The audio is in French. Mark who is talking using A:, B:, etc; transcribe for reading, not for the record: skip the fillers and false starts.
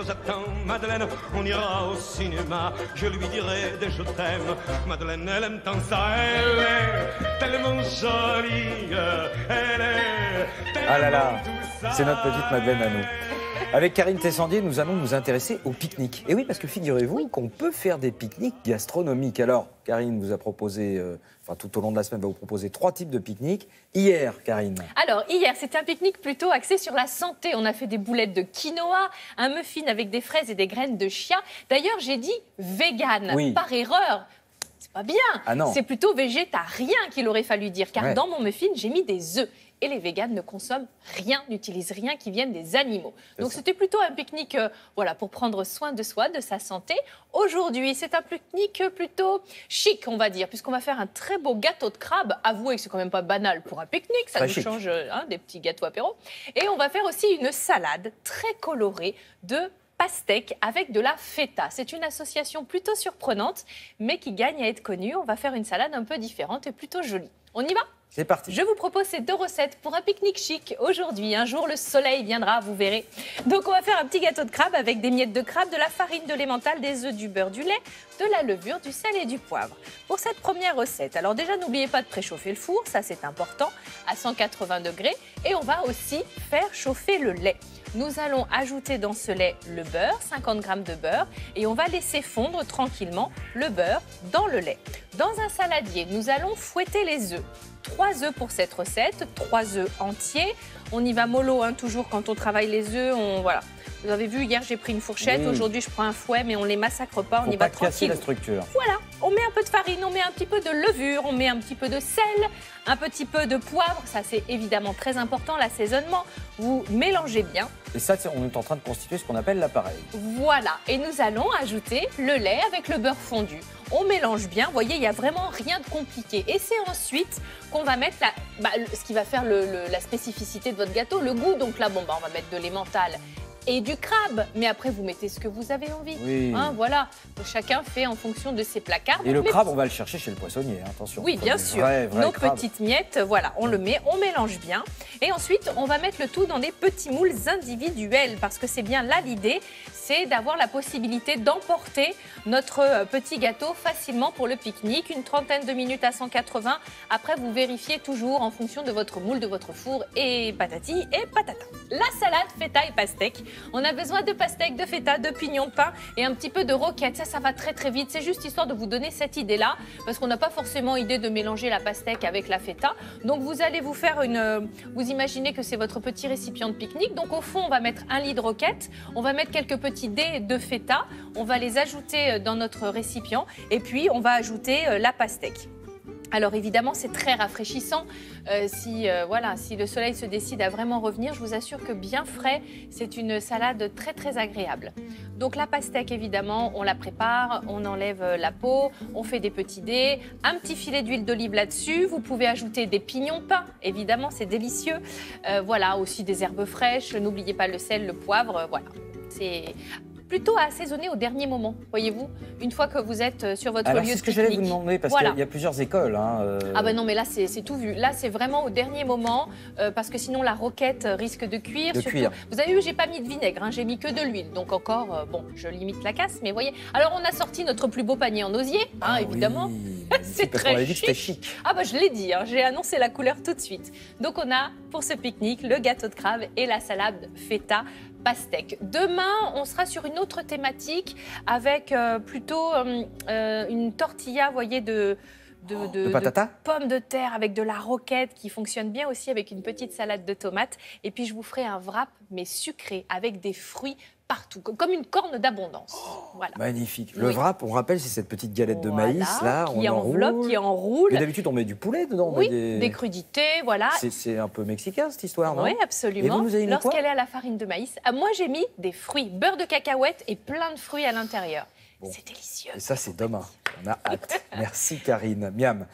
A: J'attends Madeleine, on ira au cinéma, je lui dirai des je t'aime. Madeleine, elle aime tant ça, elle est tellement jolie, elle est tellement
B: Ah là là,
A: tout ça.
B: c'est notre petite Madeleine à nous. Avec Karine Tessandier, nous allons nous intéresser au pique-nique. Et oui, parce que figurez-vous qu'on peut faire des pique-niques gastronomiques. Alors, Karine vous a proposé, tout au long de la semaine, va vous proposer 3 types de pique-niques. Hier, Karine.
C: Alors, hier, c'était un pique-nique plutôt axé sur la santé. On a fait des boulettes de quinoa, un muffin avec des fraises et des graines de chia. D'ailleurs, j'ai dit vegan,
B: Oui.
C: par erreur. C'est pas bien.
B: Ah non.
C: C'est plutôt végétarien qu'il aurait fallu dire, car
B: Ouais.
C: dans mon muffin, j'ai mis des œufs. Et les véganes ne consomment rien, n'utilisent rien qui vienne des animaux. Donc c'était plutôt un pique-nique pour prendre soin de soi, de sa santé. Aujourd'hui, c'est un pique-nique plutôt chic, on va dire, puisqu'on va faire un très beau gâteau de crabe. Avouez que c'est quand même pas banal pour un pique-nique, ça
B: Très
C: nous
B: chic.
C: change des petits gâteaux apéro. Et on va faire aussi une salade très colorée de pastèque avec de la feta. C'est une association plutôt surprenante, mais qui gagne à être connue. On va faire une salade un peu différente et plutôt jolie. On y va ?
B: C'est parti.
C: Je vous propose ces 2 recettes pour un pique-nique chic aujourd'hui. Un jour, le soleil viendra, vous verrez. Donc, on va faire un petit gâteau de crabe avec des miettes de crabe, de la farine, de l'emmental, des œufs, du beurre, du lait, de la levure, du sel et du poivre. Pour cette première recette, alors déjà, n'oubliez pas de préchauffer le four, ça c'est important, à 180 degrés. Et on va aussi faire chauffer le lait. Nous allons ajouter dans ce lait le beurre, 50 g de beurre, et on va laisser fondre tranquillement le beurre dans le lait. Dans un saladier, nous allons fouetter les œufs. 3 œufs pour cette recette, 3 œufs entiers. On y va mollo, toujours quand on travaille les œufs, voilà. Vous avez vu, hier j'ai pris une fourchette,
B: Oui.
C: Aujourd'hui je prends un fouet, mais on ne les massacre pas, on
B: Faut
C: y
B: pas
C: va
B: casser
C: tranquille.
B: la structure.
C: Voilà, on met un peu de farine, on met un petit peu de levure, on met un petit peu de sel, un petit peu de poivre, ça c'est évidemment très important, l'assaisonnement. Vous mélangez bien.
B: Et ça, on est en train de constituer ce qu'on appelle l'appareil.
C: Voilà, et nous allons ajouter le lait avec le beurre fondu. On mélange bien, vous voyez, il n'y a vraiment rien de compliqué. Et c'est ensuite qu'on va mettre ce qui va faire la spécificité de votre gâteau, le goût. Donc là, on va mettre de l'emmental et du crabe. Mais après, vous mettez ce que vous avez envie.
B: Oui.
C: Voilà, donc, chacun fait en fonction de ses placards.
B: Et
C: Donc,
B: le
C: mes
B: crabe, on va le chercher chez le poissonnier, attention.
C: Oui, bien sûr.
B: Vrai
C: Nos
B: crabe.
C: petites miettes, voilà, on le met, on mélange bien. Et ensuite, on va mettre le tout dans des petits moules individuels parce que c'est bien là l'idée, c'est d'avoir la possibilité d'emporter notre petit gâteau facilement pour le pique-nique. Une trentaine de minutes à 180. Après, vous vérifiez toujours en fonction de votre moule, de votre four et patati et patata. La salade feta et pastèque. On a besoin de pastèque, de feta, de pignons de pain et un petit peu de roquette. Ça va très très vite. C'est juste histoire de vous donner cette idée-là parce qu'on n'a pas forcément idée de mélanger la pastèque avec la feta. Donc vous allez vous faire vous imaginez que c'est votre petit récipient de pique-nique. Donc au fond, on va mettre un lit de roquette. On va mettre quelques petits dés de feta. On va les ajouter dans notre récipient et puis on va ajouter la pastèque. Alors évidemment, c'est très rafraîchissant. Si le soleil se décide à vraiment revenir, je vous assure que bien frais, c'est une salade très très agréable. Donc la pastèque, évidemment, on la prépare, on enlève la peau, on fait des petits dés, un petit filet d'huile d'olive là-dessus. Vous pouvez ajouter des pignons peints, évidemment, c'est délicieux. Voilà, aussi des herbes fraîches. N'oubliez pas le sel, le poivre, voilà. C'est plutôt à assaisonner au dernier moment, voyez-vous, une fois que vous êtes sur votre
B: Alors,
C: lieu de
B: c'est ce que j'allais vous
C: pique-nique.
B: demander, parce
C: Voilà.
B: qu'il y a plusieurs écoles.
C: Ah ben non, mais là, c'est tout vu. Là, c'est vraiment au dernier moment, parce que sinon, la roquette risque de cuire. Vous avez vu, j'ai pas mis de vinaigre, j'ai mis que de l'huile. Donc encore, je limite la casse, mais voyez. Alors, on a sorti notre plus beau panier en osier, évidemment.
B: Oui,
C: C'est
B: parce qu'on
C: très
B: avait dit que c'était
C: chic.
B: chic.
C: Ah bah je l'ai dit, j'ai annoncé la couleur tout de suite. Donc on a pour ce pique-nique le gâteau de crabe et la salade feta pastèque. Demain, on sera sur une autre thématique avec plutôt une tortilla, vous voyez, de
B: patata,
C: pommes de terre avec de la roquette qui fonctionne bien aussi avec une petite salade de tomates. Et puis je vous ferai un wrap mais sucré avec des fruits partout, comme une corne d'abondance. Voilà.
B: Magnifique. Le wrap, on rappelle, c'est cette petite galette de maïs là,
C: qui enveloppe, qui enroule.
B: Mais d'habitude, on met du poulet dedans.
C: Oui, des crudités, voilà.
B: C'est un peu mexicain cette histoire, non?
C: Oui, absolument.
B: Et vous nous avez mis quoi?
C: Lorsqu'elle est à la farine de maïs, moi j'ai mis des fruits, beurre de cacahuète et plein de fruits à l'intérieur. Bon. C'est délicieux.
B: Et ça, c'est demain. On a hâte. Merci Karine. Miam.